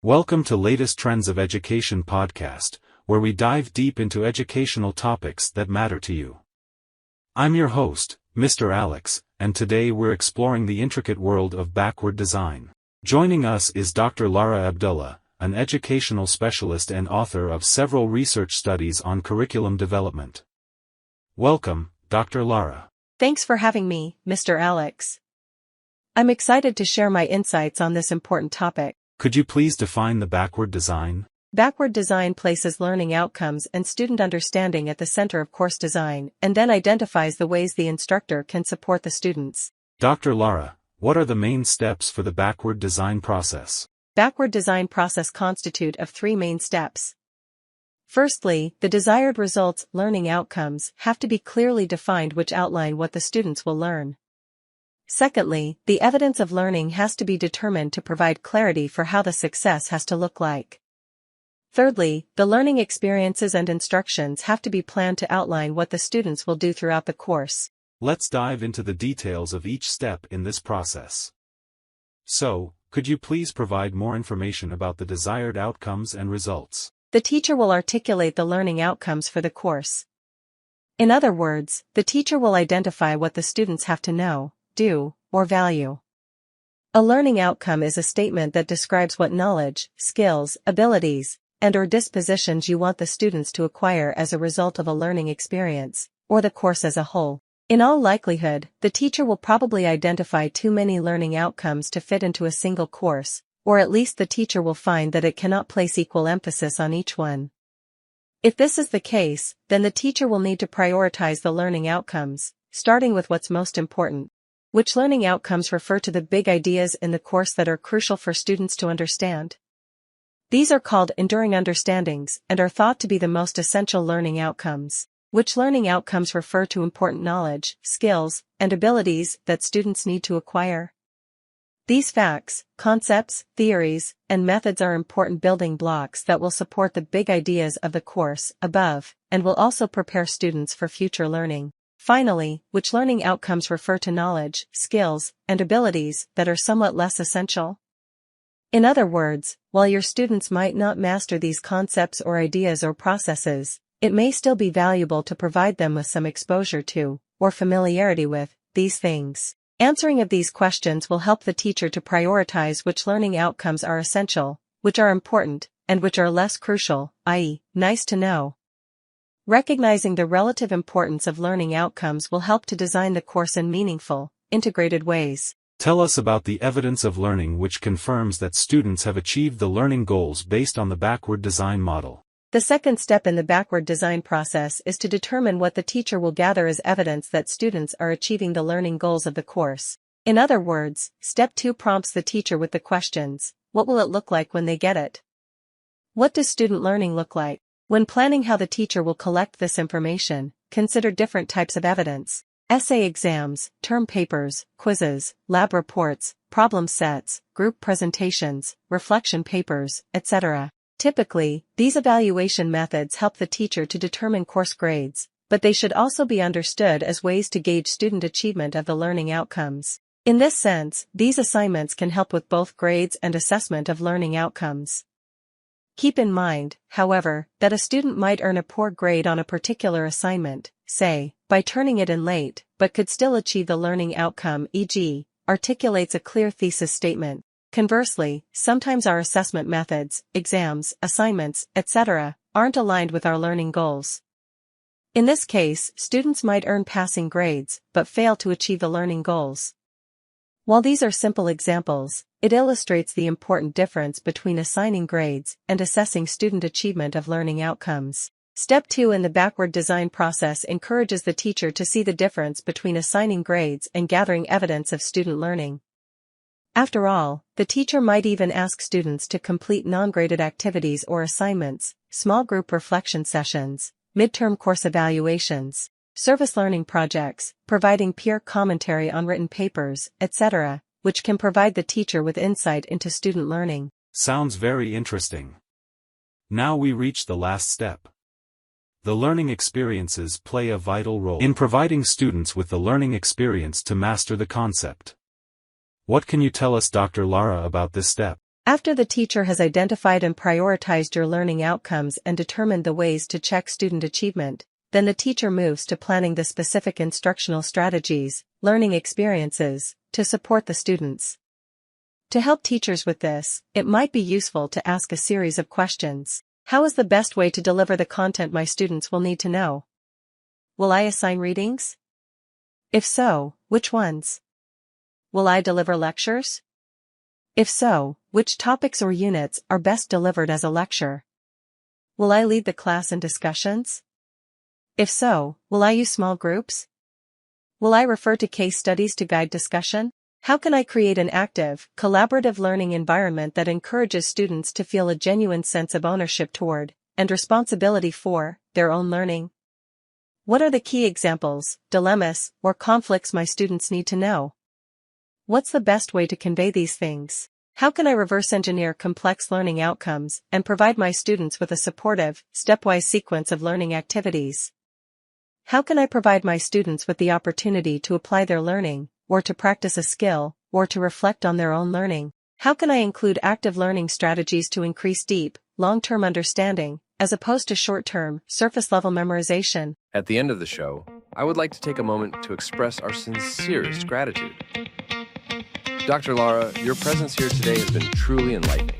Welcome to Latest Trends of Education podcast, where we dive deep into educational topics that matter to you. I'm your host, Mr. Alex, and today we're exploring the intricate world of backward design. Joining us is Dr. Lara Abdullah, an educational specialist and author of several research studies on curriculum development. Welcome, Dr. Lara. Thanks for having me, Mr. Alex. I'm excited to share my insights on this important topic. Could you please define the backward design? Backward design places learning outcomes and student understanding at the center of course design, and then identifies the ways the instructor can support the students. Dr. Lara, what are the main steps for the backward design process? Backward design process constitute of three main steps. Firstly, the desired results, learning outcomes, have to be clearly defined, which outline what the students will learn. Secondly, the evidence of learning has to be determined to provide clarity for how the success has to look like. Thirdly, the learning experiences and instructions have to be planned to outline what the students will do throughout the course. Let's dive into the details of each step in this process. So, could you please provide more information about the desired outcomes and results? The teacher will articulate the learning outcomes for the course. In other words, the teacher will identify what the students have to know, do, or value. A learning outcome is a statement that describes what knowledge, skills, abilities, and/or dispositions you want the students to acquire as a result of a learning experience, or the course as a whole. In all likelihood, the teacher will probably identify too many learning outcomes to fit into a single course, or at least the teacher will find that it cannot place equal emphasis on each one. If this is the case, then the teacher will need to prioritize the learning outcomes, starting with what's most important. Which learning outcomes refer to the big ideas in the course that are crucial for students to understand? These are called enduring understandings and are thought to be the most essential learning outcomes. Which learning outcomes refer to important knowledge, skills, and abilities that students need to acquire? These facts, concepts, theories, and methods are important building blocks that will support the big ideas of the course above, and will also prepare students for future learning. Finally, which learning outcomes refer to knowledge, skills, and abilities that are somewhat less essential? In other words, while your students might not master these concepts or ideas or processes, it may still be valuable to provide them with some exposure to, or familiarity with, these things. Answering of these questions will help the teacher to prioritize which learning outcomes are essential, which are important, and which are less crucial, i.e., nice to know. Recognizing the relative importance of learning outcomes will help to design the course in meaningful, integrated ways. Tell us about the evidence of learning which confirms that students have achieved the learning goals based on the backward design model. The second step in the backward design process is to determine what the teacher will gather as evidence that students are achieving the learning goals of the course. In other words, step 2 prompts the teacher with the questions: what will it look like when they get it? What does student learning look like? When planning how the teacher will collect this information, consider different types of evidence: essay exams, term papers, quizzes, lab reports, problem sets, group presentations, reflection papers, etc. Typically, these evaluation methods help the teacher to determine course grades, but they should also be understood as ways to gauge student achievement of the learning outcomes. In this sense, these assignments can help with both grades and assessment of learning outcomes. Keep in mind, however, that a student might earn a poor grade on a particular assignment, say, by turning it in late, but could still achieve the learning outcome, e.g., articulates a clear thesis statement. Conversely, sometimes our assessment methods, exams, assignments, etc., aren't aligned with our learning goals. In this case, students might earn passing grades, but fail to achieve the learning goals. While these are simple examples, it illustrates the important difference between assigning grades and assessing student achievement of learning outcomes. Step 2 in the backward design process encourages the teacher to see the difference between assigning grades and gathering evidence of student learning. After all, the teacher might even ask students to complete non-graded activities or assignments, small group reflection sessions, midterm course evaluations, service learning projects, providing peer commentary on written papers, etc., which can provide the teacher with insight into student learning. Sounds very interesting. Now we reach the last step. the learning experiences play a vital role in providing students with the learning experience to master the concept. What can you tell us, Dr. Lara, about this step? After the teacher has identified and prioritized your learning outcomes and determined the ways to check student achievement, then the teacher moves to planning the specific instructional strategies, learning experiences, to support the students. To help teachers with this, it might be useful to ask a series of questions. How is the best way to deliver the content my students will need to know? Will I assign readings? If so, which ones? Will I deliver lectures? If so, which topics or units are best delivered as a lecture? Will I lead the class in discussions? If so, will I use small groups? Will I refer to case studies to guide discussion? How can I create an active, collaborative learning environment that encourages students to feel a genuine sense of ownership toward, and responsibility for, their own learning? What are the key examples, dilemmas, or conflicts my students need to know? What's the best way to convey these things? How can I reverse engineer complex learning outcomes and provide my students with a supportive, stepwise sequence of learning activities? How can I provide my students with the opportunity to apply their learning, or to practice a skill, or to reflect on their own learning? How can I include active learning strategies to increase deep, long-term understanding, as opposed to short-term, surface-level memorization? At the end of the show, I would like to take a moment to express our sincerest gratitude. Dr. Lara, your presence here today has been truly enlightening.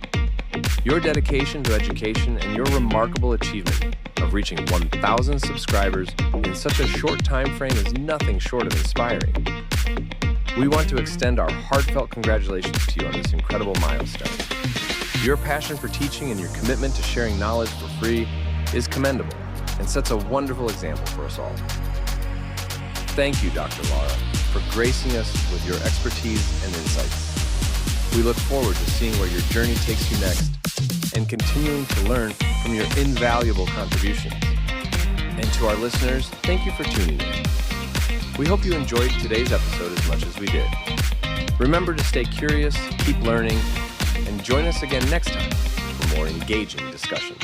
Your dedication to education and your remarkable achievement of reaching 1,000 subscribers in such a short time frame is nothing short of inspiring. We want to extend our heartfelt congratulations to you on this incredible milestone. Your passion for teaching and your commitment to sharing knowledge for free is commendable and sets a wonderful example for us all. Thank you, Dr. Lara, for gracing us with your expertise and insights. We look forward to seeing where your journey takes you next and continuing to learn from your invaluable contributions. And to our listeners, thank you for tuning in. We hope you enjoyed today's episode as much as we did. Remember to stay curious, keep learning, and join us again next time for more engaging discussions.